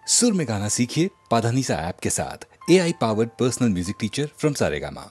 सुर में गाना सीखिए पाधानीसा ऐप के साथ। AI powered personal music teacher from Saregama.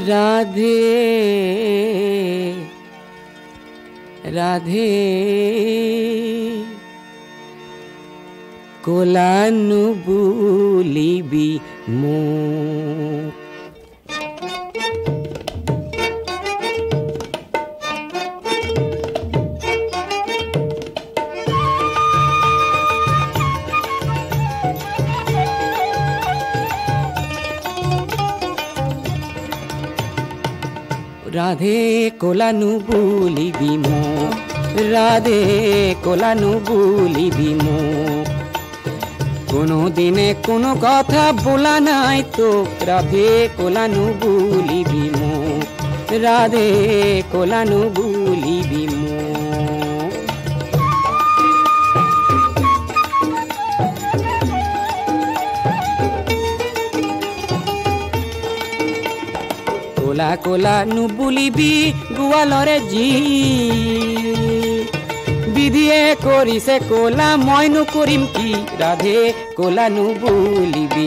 Radhe Radhe कोलानु बुलिबी मो রাধে কোলানু বুলিবি মো, রাধে কোলানু বুলিবি মো। কোনো দিনে কোনো কথা বলা নাই তো, রাধে কোলানু বুলিবি মো, রাধে কোলানু বুলিবি মো। কোলা কোলা নু বুলিবি গুয়ালরে জি, বিধিয়ে করিছে কোলা মইনু করিম কি, রাধে কোলা নু বুলিবি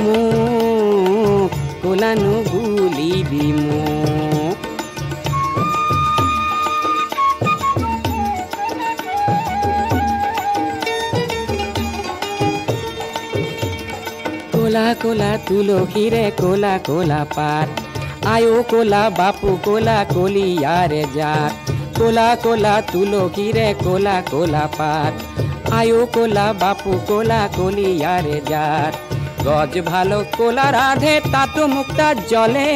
মো, কোলা নু বুলিবি মো। কোলা কোলা তুলসীরে কোলা কোলা পাত, आयो कोला बापू कोला कोलिया रे जात। कोला कोला तुलसी रे कोला कोला पात, आयो कोला बापू कोला कोलिया रे जात। गज भालो कोला राधे तातो मुक्ता जले,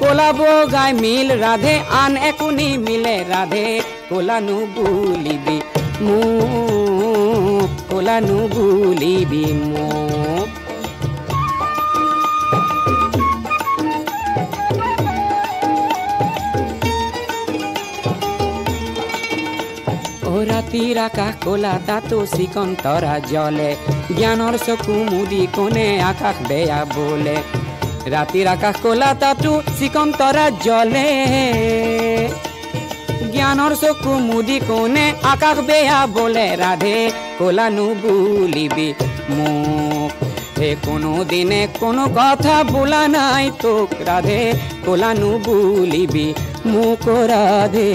कोला बोगाय मिल राधे आन एकुनी मिले, राधे कोला नु बुलिबी मो, कोला नु बुलिबी मो। রাতির আকাশ কোলা তাতো চিকন তৰা জলে, জ্ঞানৰ চকু মুদি কোনে আকাশ বেয়া বলে। ৰাতিৰ আকাশ কোলা তাতো চিকন তৰা জলে, জ্ঞানৰ চকু মুদি কোনে আকাশ বেয়া বলে, ৰাধে কোলা নু বুলিবি মোক। হে কোনো দিনে কোনো কথা বোলা নাই তোক, রাধে কোলা নু বুলিবি মোক, রাধে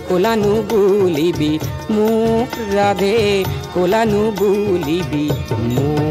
কোলা নু বুলিবি মোক, রাধে কোলা নু বুলিবি মোক।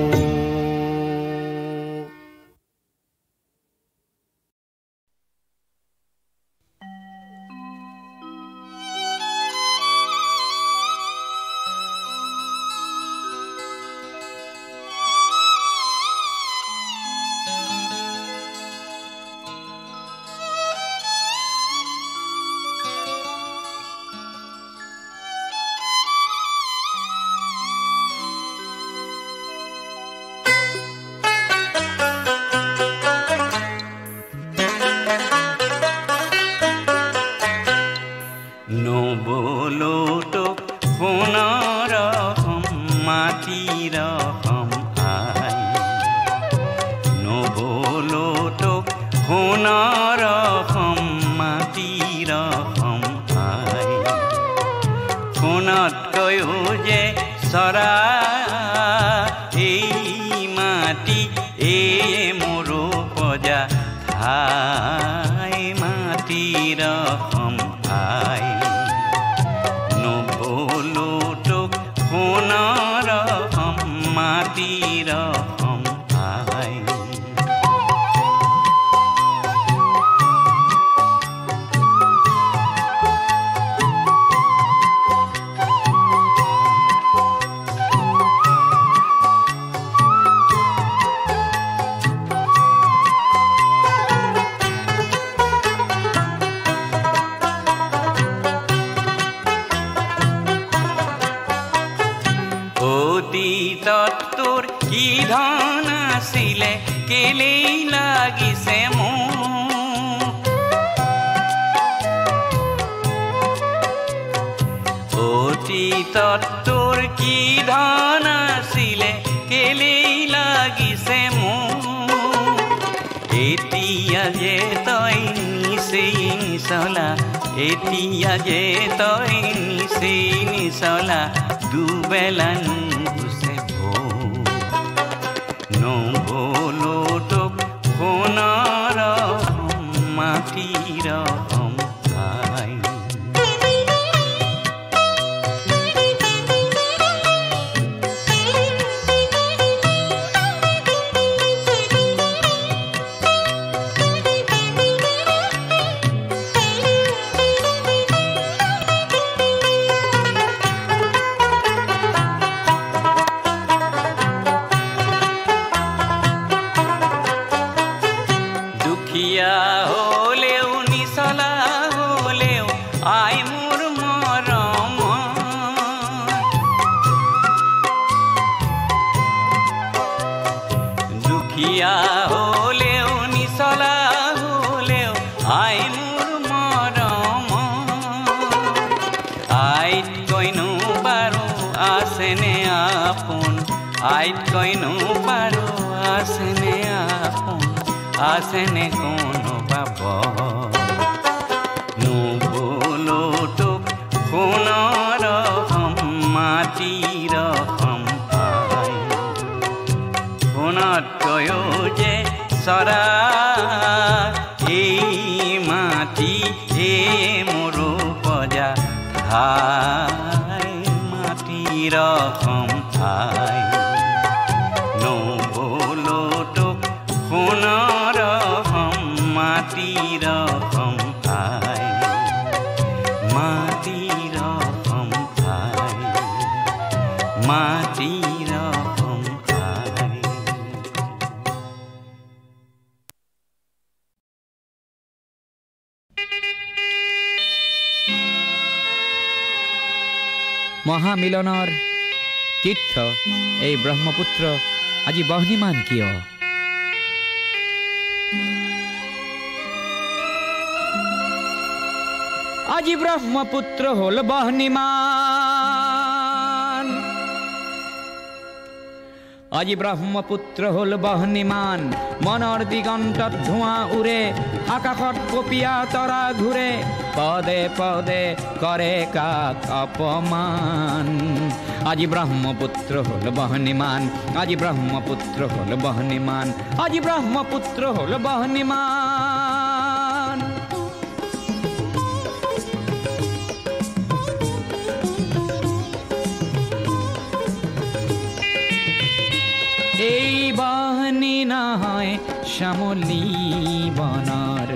তোর কি ধান আসিলে কেলেই লাগিছে মোক, এতিয়া যে তই নিচেই নিচলা, এতিয়া যে তই নিচেই নিচলা, দুবেলা নুগুছে নবলো তোক সোণৰ মাটিৰ দুখীয়া হলেও নিচলা হলেও আই মোৰ মৰম দুখীয়া হলেও নিচলা হলেও আই মোৰ মৰম আইত কৈনো বাৰু আছেনে আপোন আইত কৈনো বাৰু আছেনে আপোন আছেনে কোনো বাব নুবুলো তোক সোণৰ মাটিৰ সম্পাই সোণতকৈও যে চৰা এই মাটি এই মোৰ প্ৰজা ঠাই মাটিৰ সম্পাই নুবুলো তোক সোণৰ মাটিৰ সম্পাই মাটিৰ সম্পাই মাটিৰ সম্পাই মহামিলনৰ তীৰ্থ এই ব্ৰহ্মপুত্ৰ আজি বহ্নিমান কিয় আজি ব্ৰহ্মপুত্ৰ হল বহ্নিমান আজি ব্ৰহ্মপুত্ৰ হল বহ্নিমান মনৰ দিগন্তত ধোঁৱা উৰে আকাশত কপিয়া তৰা ঘূৰে পদে পদে কৰে কাক অপমান আজি ব্ৰহ্মপুত্ৰ হল বহ্নিমান আজি ব্ৰহ্মপুত্ৰ হল বহ্নিমান আজি ব্ৰহ্মপুত্ৰ হল বহ্নিমান এই বহ্নি নহয় শ্যামলী বনৰ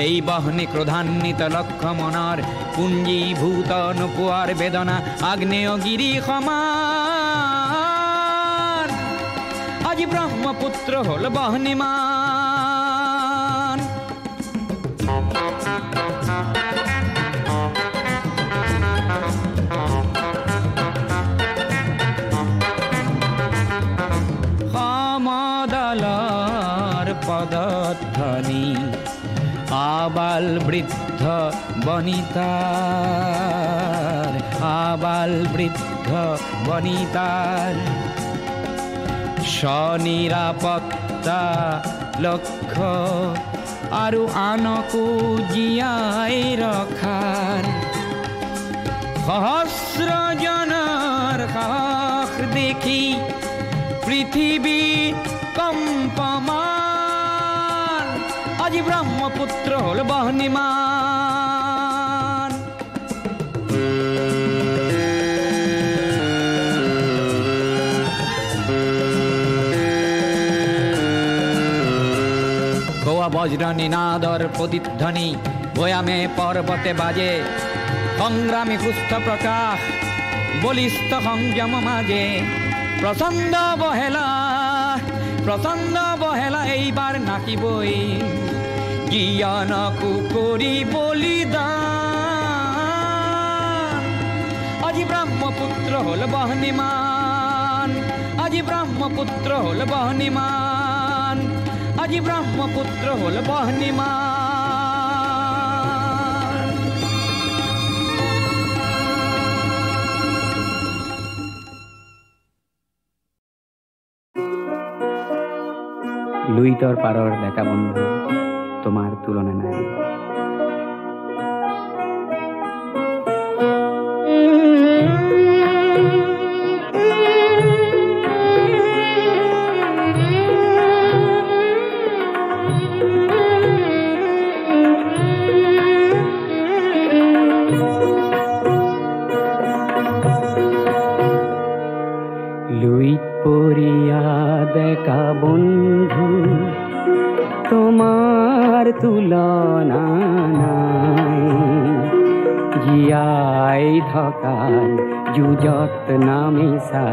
এই বহ্নি ক্ৰোধান্বিত লক্ষ্য মনৰ পুঞ্জীভূত নোপোৱাৰ বেদনা আগ্নেয়গিৰি সমান আজি ব্ৰহ্মপুত্ৰ হল বহ্নিমান সমদলৰ পদধ্বনি আবাল বৃদ্ধ বনিতাৰ আবাল বৃদ্ধ বনিতাৰ স্বনিৰাপত্তা লক্ষ্য আৰু আনকো জীয়াই ৰখাৰ সহস্ৰজনৰ সাহস দেখি পৃথিৱী কম্পমান আজি ব্ৰহ্মপুত্ৰ হল বহ্নিমান গোৱা বজ্ৰ নিনাদৰ প্ৰতিধ্বনি ভৈয়ামে পৰ্বতে বাজে সংগ্ৰামী সুস্থ প্ৰকাশ বলিষ্ঠ সংযম মাজে প্ৰচণ্ড বহেলা এইবাৰ নাকিবই জ্ঞানকো কৰি বলিদান আজি ব্ৰহ্মপুত্ৰ হল বহ্নিমান আজি ব্ৰহ্মপুত্ৰ হল বহ্নিমান আজি ব্ৰহ্মপুত্ৰ হল বহ্নিমান লুইতৰ পাৰৰ ডেকা বন্ধু তোমাৰ তুলনা নাই লুইত পৰিয়া ডেকা বন্ধু তোমাৰ তুলনা নাই জীয়াই থকাৰ যুঁজত নামিছা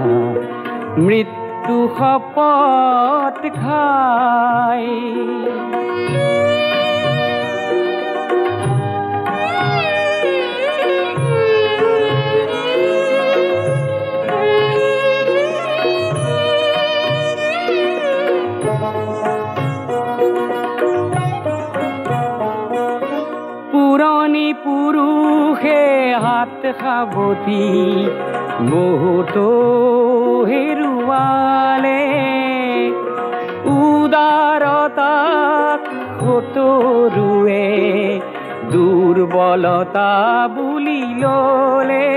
মৃত্যু শপত খাই ভাত খাবতি বহুতো হেৰুৱালে উদাৰতাক কতৰুৱে দুৰ্বলতা বুলি ললে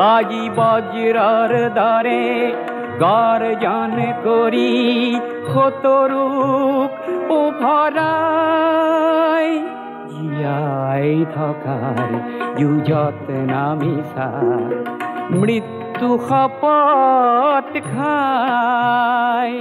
আজি বজ্ৰৰ দৰে গৰ্জন কৰি শতৰুক উফৰাই জীয়াই থকাৰ যুঁজত নামিছা মৃত্যু শপত খাই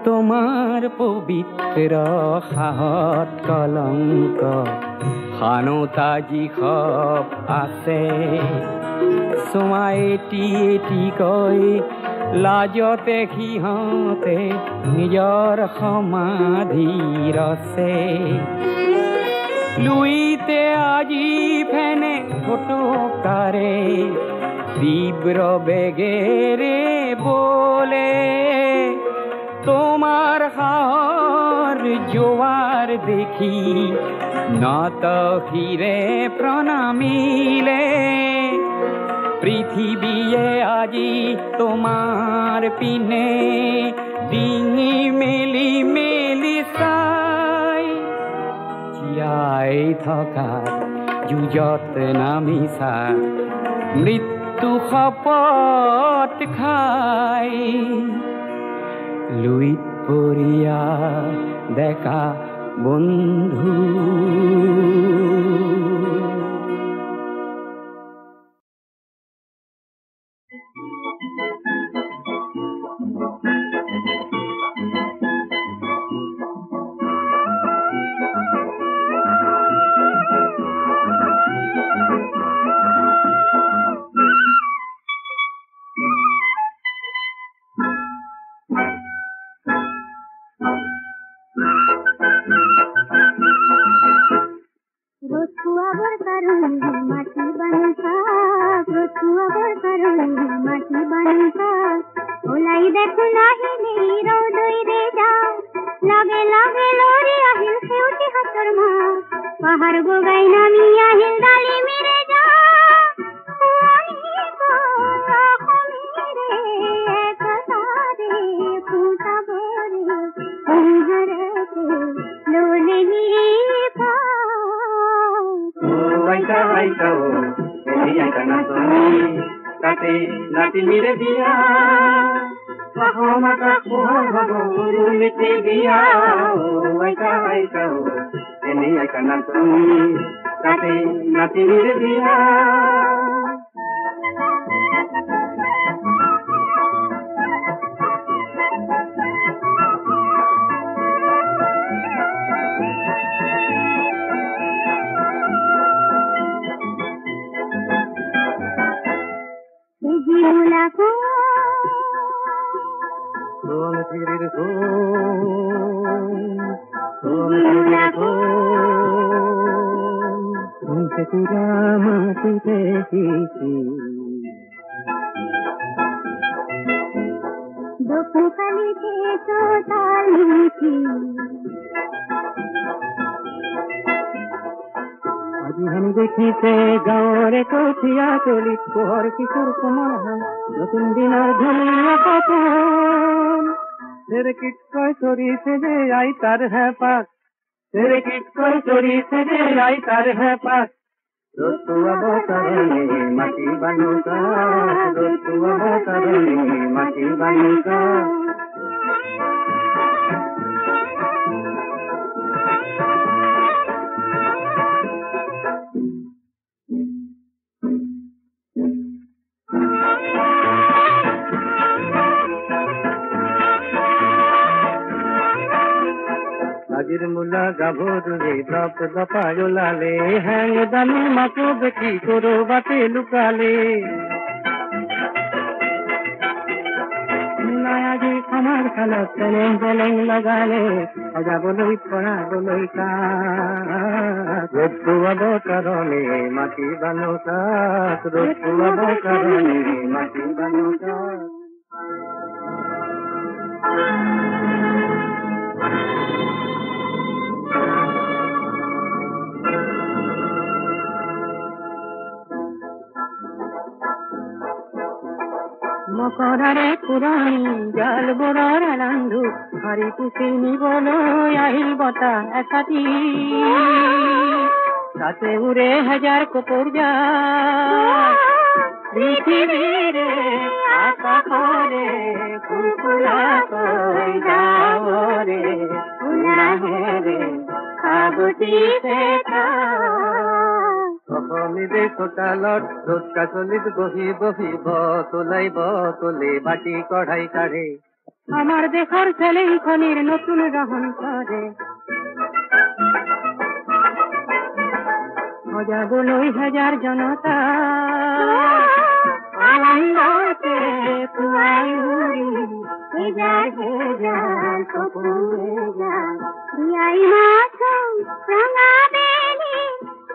তোমাৰ পবিত্ৰ সাহত কলংক খানতা যি খপ আছে চোৱা এটি এটিকৈ লাজতে সিহঁতে নিজৰ সমাধি ৰচে লুইতে আজি ফেনে ফটোকাৰে তীব্ৰ বেগেৰে বোলে তোমার হার জোয়ার দেখি নত হিরে প্রণামিলে পৃথিবীয়ে আজি তোমার পিনে ডিঙি মেলি মেলি চাই জীয়াই থকা যুঁজত নামিছা মৃত্যু শপত খাই লুইত পৰিয়া দেখা বন্ধু দেখিছে গাঁৱৰে কঠীয়া তলিত পোহৰ কিশোৰ কোমল নতুন দিনৰ ধুনীয়া সপোন চেৰেকিতকৈ চৰিছে যে আইতাৰ হেঁপাহ চেৰেকিতকৈ চৰিছে যে আইতাৰ হেঁপাহ ৰতুৱা বতৰণি মাটি বানুকা ৰতুৱা বতৰণি মাটি বানুকা আজিৰ মূলা গাভৰুৱে দপ দপাই ওলালে হেং দামী মাকো দেখি কৰবাতে লুকালে নাই আজি আমাৰ খালত চেলেং চেলেং লগালে সজাবলৈ পৰাবলৈ কাক ৰ'দ পোৱাব কাৰণে মাটি বানো কাক ৰ'দ পোৱাব কাৰণে মাটি বানো কাক মকৰাৰে পুৰণি জালবোৰৰ ৰান্ধো হাৰি পুচি নিবলৈ আহিল বতাহ এচাতি তাতে উৰে হাজাৰ কপোৰ যায় পৃথিৱীৰে আকাশৰে ফুলফুলাকৈ যাৱৰে ফুলাহেৰে আগতিছে অসমীৰে চোতালত ৰ'দ কাচলিত বহি বহি বতলে বাটি কঢ়াই কাঢ়ে আমাৰ দেশৰ চেলেংখনিৰ নতুন ৰহন কৰে সজাবলৈ হাজাৰ জনতা আনন্দতে পুৱাই উৰি হেজাৰ হেজাৰ কপোৰে যায় বিয়াই মাথোঁ ৰঙা বেলি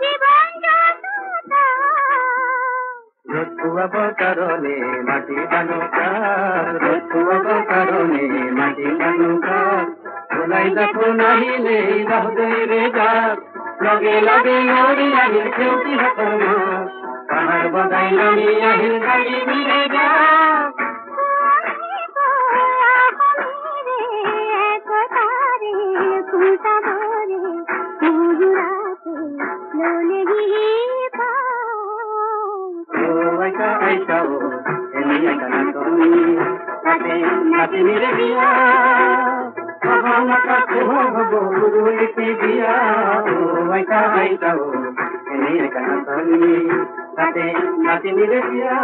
জীৱন ৰ'দ পোৱাব কাৰণে মাটি বানো কাক ৰ'দ পোৱাব কাৰণে মাটি বানো কাক ওলাই দেখোন আহিলে বাহুদৈৰে যাক লগে লগে নৰি আহিল খেউতি হাতৰ মাক পাহাৰ বগাই নামি আহিল গাড়ী মিৰে যাক নাতিনিৰে বিয়া হব লিখি দিয়া আইতা আইতা এনেই কানাতনি তাতে নাতিনিৰে বিয়া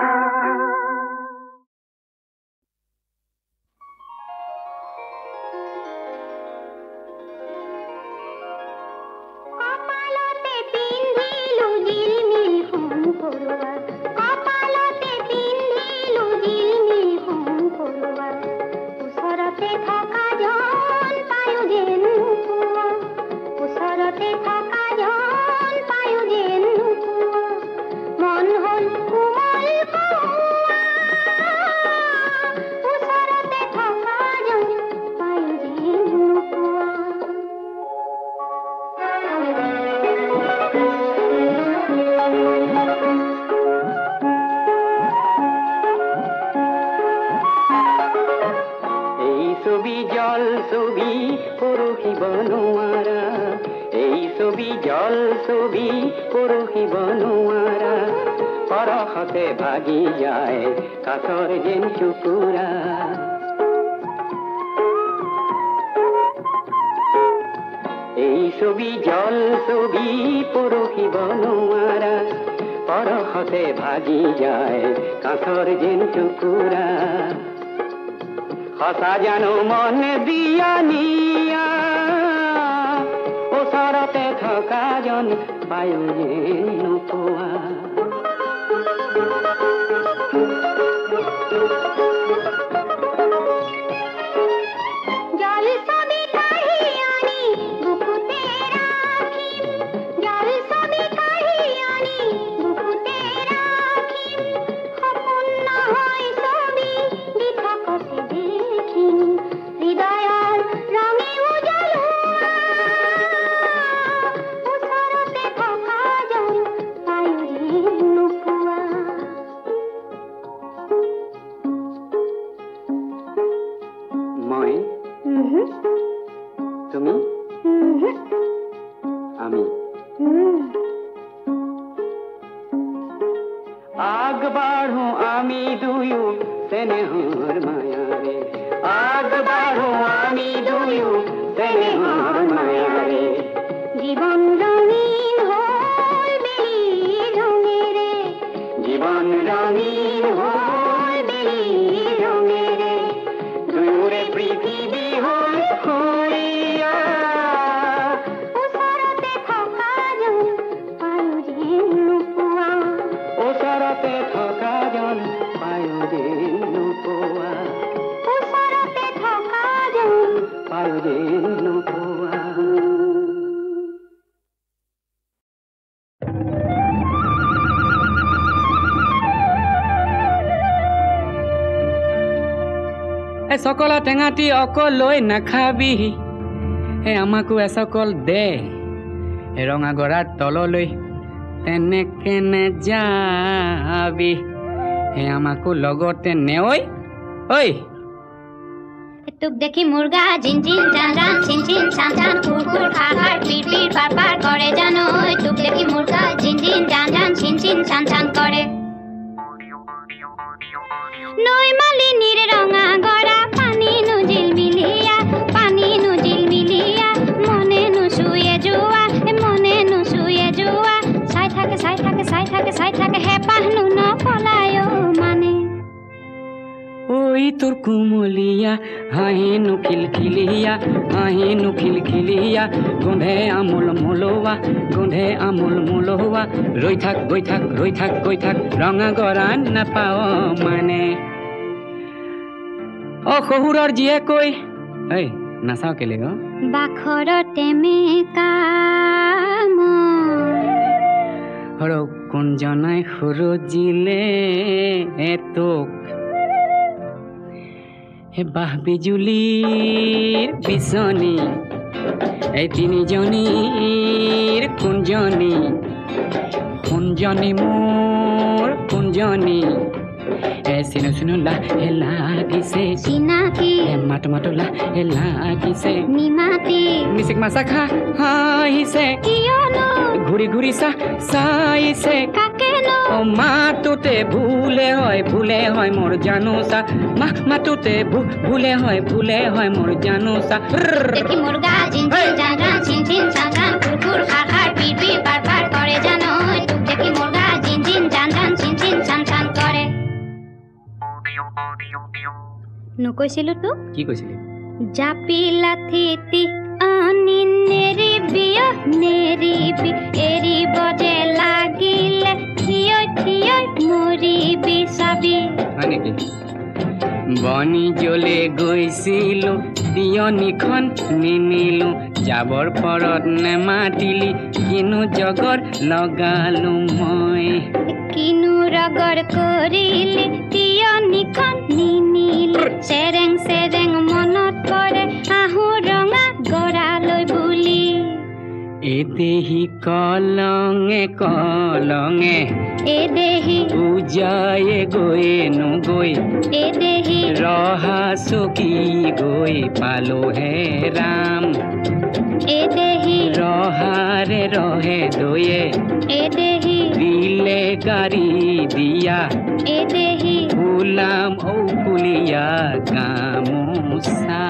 ভাগি যায় কাঠৰ যেন টুকুৰা এই ছবি জল ছবি পৰখিব নোৱাৰা পৰখতে ভাগি যায় কাঠৰ যেন টুকুৰা সঁচা জানো মন দিয়া নিয়া ওচৰতে থকা জন পায়ো যেন নোপোৱা থকা জন পায়ো যেন নোপোৱা এই চকলা টেঙাটি অকল লৈ নাখাবি আমাকো এচকল দে ৰঙা গৰাৰ তললৈ তেনেকে নেযাবি আমাকো লগতে নেঐ ঐ তোক দেখি মুৰ্গা জিন জিন জান জান চিন চিন চান চান কুৰ কুৰ খাৰ খাৰ পিৰ পিৰ পাৰ পাৰ কৰে জানো তোক দেখি মুৰ্গা জিন জিন জান জান চিন চিন চান চান কৰে নৈ মালিনীৰ ৰঙা গৰা পানী নুজিল মিলিয়া মনে নুচুয়ে যোৱা চাই থাকে হেপাহ নপলায় মানে ঐ তোৰ কুমলীয়া হাঁহিনো খিলখিলিয়া গোন্ধে আমোল মোলোৱা ৰৈ থাক গৈ থাক ৰঙা গৰা নাপাৱ মানে শহুৰৰ জীয়ে কৈ ঐ নাচাও কেলে বাখৰতে মেকাম কোনজনাই সুৰজিলে তোক বাহ বিজুলীৰ বিচনী এই তিনিজনীৰ কোনজনী মোৰ কোনজনী চিনো লাগিছে চিনাকি মাতো লাগিছে নিমাতি মিচিক মাছা হাঁহিছে কিয়নো ঘূৰি চাইছে কাকেনো মাতোতে ভুলে হয় মোৰ জানোচা মাতোতে ভুলে হয় মোৰ জানোচা দেখি মুৰ্গা জিন জিন জান জান চিন চিন চান চান কুৰ কুৰ খাৰ খাৰ পিৰ পিৰ পাৰ পাৰ কৰে জানো তোক দেখি মুৰ্গা জিন জিন জান জান চিন চিন চান চান কৰে নকৈছিলো তোক কি কৈছিলি জাপি লাথিতি আনি নেৰিবি এৰিব যে লাগিলে থিয় মৰিবি চাবি হয় নেকি বনি জ্বলে গৈছিলো দিয়নিখন নিনিলো যাবৰ পৰত নেমাতিলি কিনো জগৰ লগালো মই কিনো ৰগৰ কৰিলি দিয়নিখন নিনিলো চেৰেং মনত পৰে আহো ৰঙা গৰালৈ বুলি এদেহি কলঙে এদেহি উজায়ে গৈ এদেহি ৰহা চকী গৈ পালো হে ৰাম এদেহি ৰহাৰে ৰহে দয়ে এদেহি দিলে গাড়ী দিয়া এদেহি ফুলাম ফুলিয়া গামোচা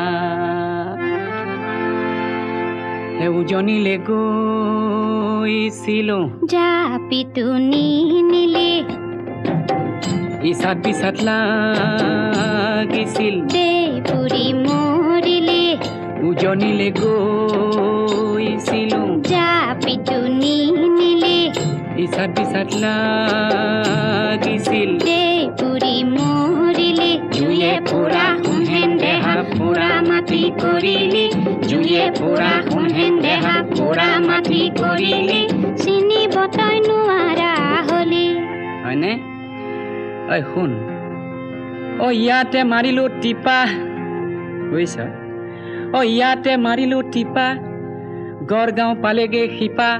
উজনিলে গৈছিলো জাপিটো নিনিলি ইচাত বিচাত লাগিছিল দেই পুৰি মৰিলি উজনিলে গৈছিলো জাপিটো নিনিলি ইচাত বিচাত লাগিছিল দেই পুৰি মৰিলি জুয়ে পুৰা সোণহেন দেহা পুৰা মাটি কৰিলি জুয়ে পুৰা সোণহেন দেহা পুৰা মাটি কৰিলি চিনিব তই নোৱাৰা হলি হয়নে ঐ শুন ইয়াতে মাৰিলো টিপা বুজিছ ইয়াতে মাৰিলো টিপা গড়গাঁও পালেগে শিপা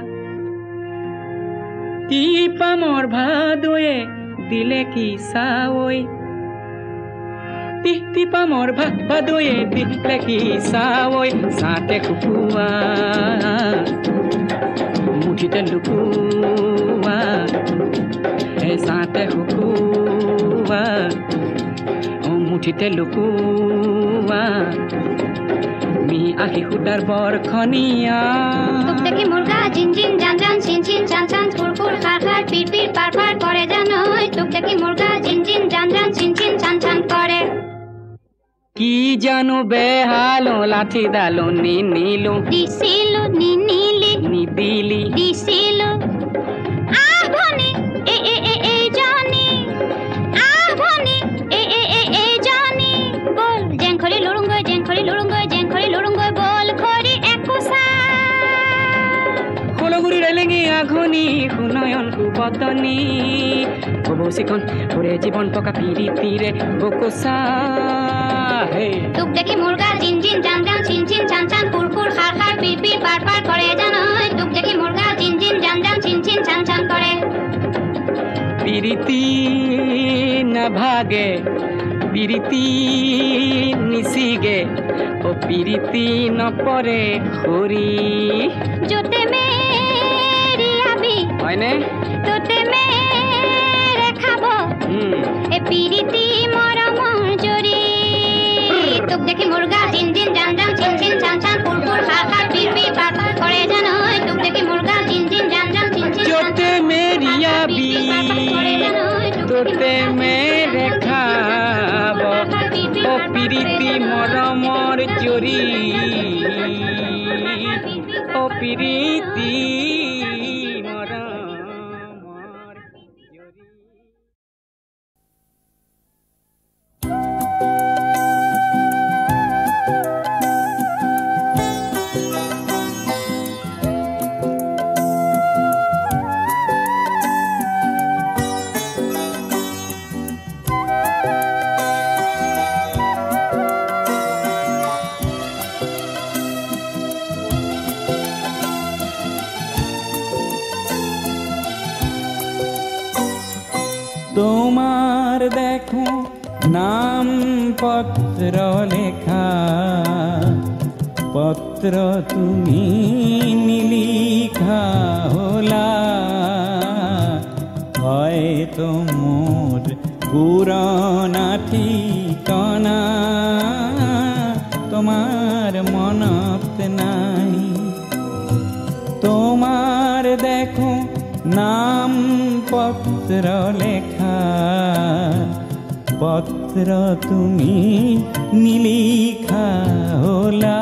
টিপা মোৰ ভাদয়ে দিলে কি চাৱৈ টিপা মোৰ ভাদয়ে দিলে কি চাৱৈ চাতে শুকুৱা মুঠিতে লুকুৱা চাতে শুকুৱা মুঠিতে লুকুৱা মি আহি সুদাৰ বৰখনীয়া তোক দেখি মুৰ্গা জিন জিন জান জান চিন চিন চান চান কুৰ কুৰ খাৰ খাৰ পিৰ পিৰ পাৰ পাৰ কৰে জানো তোক দেখি মুৰ্গা জিন জিন জান জান চিন চিন চান চান কৰে কি জানো বেহালো লাঠি ডালো নিনিলো দিছিলো নিনিলি নিদিলি দিছিলো আভনি এই জানি আভনি এই জানি বল জেংখৰি লুৰুংগৈ বল খৰি একোসা কলগুৰি ৰেলেঙি আঘনি সুনয়ন কুবতনী কবৌচিখন ওৰে জীৱন টকা পিৰি পিৰে বকোচা হে তোক দেখি মুৰ্গা জিন জিন জান জান চিন চিন চান চান ফুৰ ফুৰ খাৰ খাৰ পিৰ পিৰ পাৰ পাৰ কৰে জানৈ তোক দেখি মুৰ্গা জিন জিন জান জান চিন চিন চান চান কৰে পিৰিতি নাভাগে পিৰিতি নিচিগে ও পিৰিতি নপৰে খৰি যতে মেৰিয়াবি হয়নে তোতে মেৰে খাব এ পিৰিতি মৰমৰ জৰি তোক দেখি মুৰ্গা জিন জিন জান জান চিন চিন চান চান ফুৰ ফুৰ খাৰ খাৰ পিৰ পিৰ পাৰ পাৰ কৰে জানৈ তোক দেখি মুৰ্গা জিন জিন জান জান চিন চিন যতে মেৰিয়াবি তোতে মেৰে খাব ও পিৰিতি মৰমৰ জৰি ও পিৰিতি মৰমৰ জৰি তোমার দেখো নাম পত্র লেখা পত্র তুমি নিলিখা হলা হয়তো মোর পুরনা ঠিকানা তোমার মনত নাই তোমার দেখো নাম পত্র লেখা পত্র তুমি নিলিখা হলা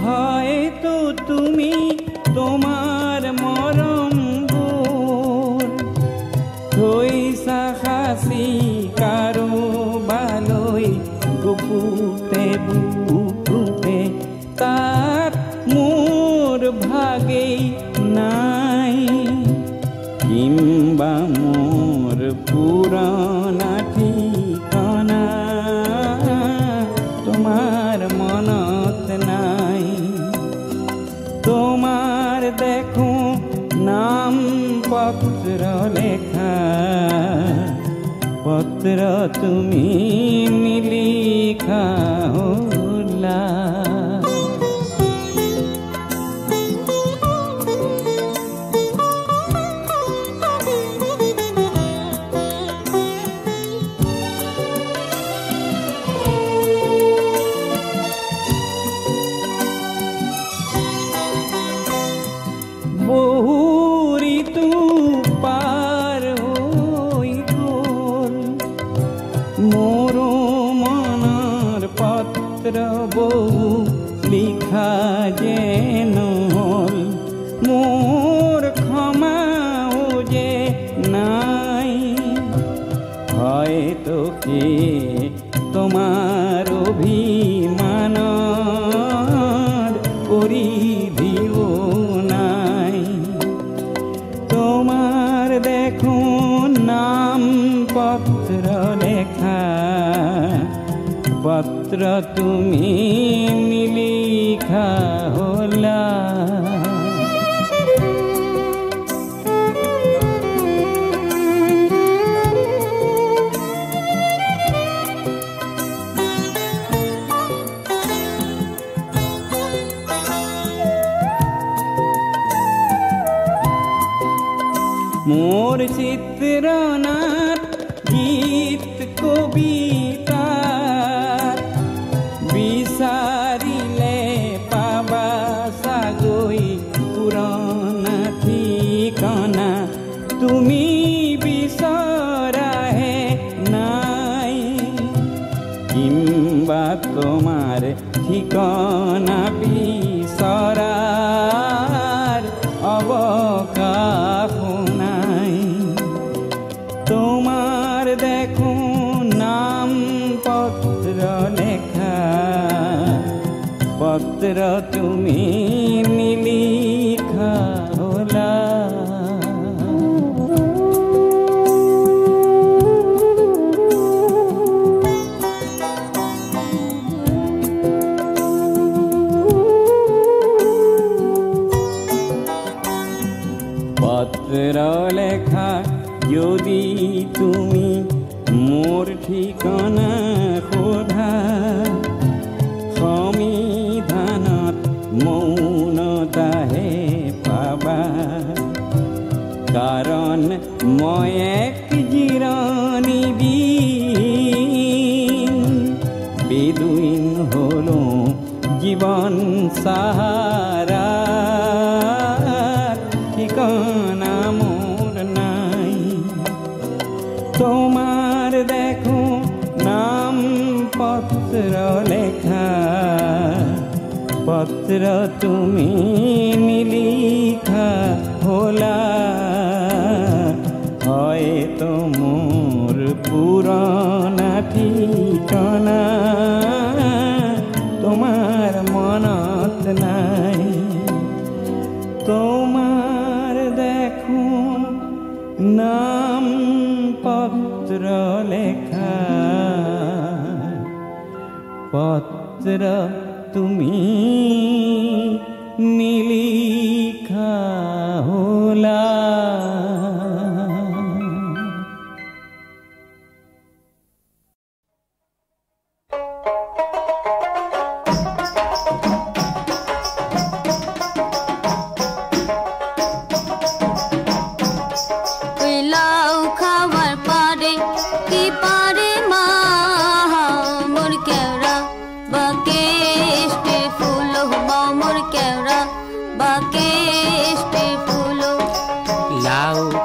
হয়তো তুমি তোমার মরম থৈছা সাঁচি কাৰো বালৈ গুপুতে বুকুতে তাত মোৰ ভাগেই নাই কিম্বা মোৰ পুৰণা ঠিকনা তোমাৰ মনত নাই তোমাৰ দেখো নাম পত্ৰ লেখা পত্ৰ তুমি নিলিখা হলা বহু ঋতু পাৰ হৈ গল মোৰ মনৰ পত্ৰ বহু লিখা যেন হল মোৰ ক্ষমাও যে নাই হয়তো কি তোমাৰ অভিমানৰ পৰিধিও নাই তোমাৰ দেখো নাম পত্ৰ লেখা পত্ৰ তুমি নিলিখা হলা মোৰ চিত্ৰনাট গীত কবিতা বিচাৰিলে পাবা চাগৈ পুৰণা ঠিকনা তুমি বিচৰাহে নাই কিম্বা তোমাৰ ঠিকনা বিচৰাৰ অৱকাশ নাই তোমার দেখো নাম পত্র লেখা, পত্র তুমি নিলিখা হলা। পত্র লেখা যদি তুমি মোর ঠিকনা সোধা, সংবিধানত মৌনতাহে পাবা। কাৰণ মই এক জিৰণি বিন, বেদুইন হলো জীবন সাহারা, ঠিকনা মোর নাই। তোমার দেখো নাম পত্র লেখা, পত্র তুমি নিলিখা হলা। হয়তো মোর পুরনা ঠিকনা তোমার মনত নাই। তোমার দেখো নাম পত্র লেখা, পত্র তুমি নিলিখা হলা।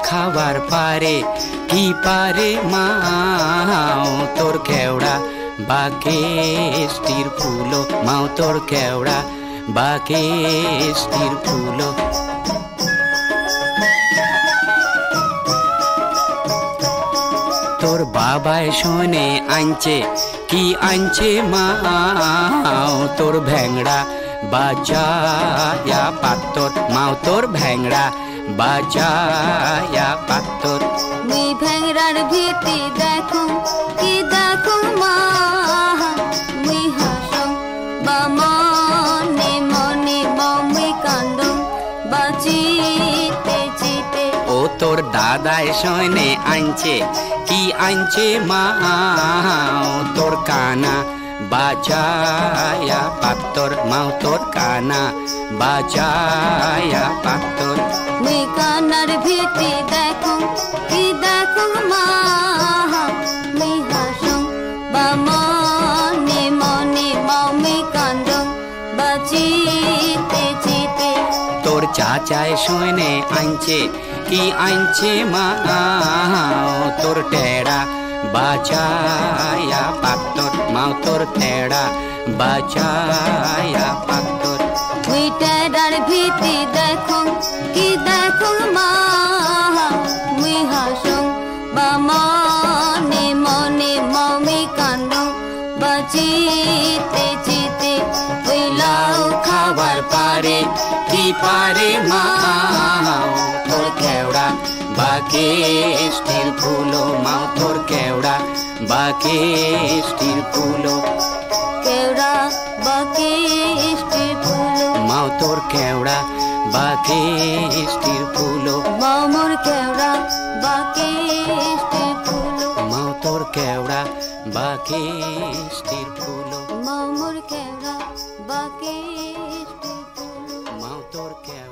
খাবার পারে কি পারে মাও তোর কেওড়া বাকেষ্টির ফুলো, মাও তোর কেওড়া বাকেষ্টির ফুলো। তোর বাবায় শোনে আনছে কি আনছে মাও তোর ভ্যাংড়া বাজায়া পাত্তর, মাও তোর ভ্যাংড়া বাজায়া পাত্তর। মুই ভ্যাংরার ভীতি দেখো কি দেখো মা, মুই হাসং বা মনে মনে মুই কান্দং বা চিতে চিতে। ও তোর দাদায় শোনে আনছে কি আনছে মাও তোর কানা বাজায়া পাত্তর, মাও তোর কানা বাজায়া পাত্তর। মুই কানার ভীতি দেখো কি দেখো মা, মুই হাসং বা মনে মনে মুই কান্দং বা চিতে চিতে। তোর চাচায় শোনে আনছে কি আনছে মাও তোর টেড়া বাজায়া পাত্তর, মাও তোর টেড়া বাজায়া পাত্তর। মুই টেড়ার ভীতি দেখো কি দেখো মা, মুই হাসং বা মনে মনে মুই কান্দং বা চিতে চিতে। ওই লাউ খাবার পারে কি পারে মাও তোর কেওড়া বাকেষ্টির ফুলো, মাও তোর কেওড়া বাকেষ্টির ফুলো। কেওড়া বাকেষ্টির ফুলো, মাও তোর কেওড়া বাকেষ্টির ফুলো। মাও মোর কেওড়া বাকেষ্টির ফুলো, মাও তোর কেওড়া বাকেষ্টির ফুলো। মাও মোর কেওড়া বাকেষ্টির ফুলো। মাও তোর কেওড়া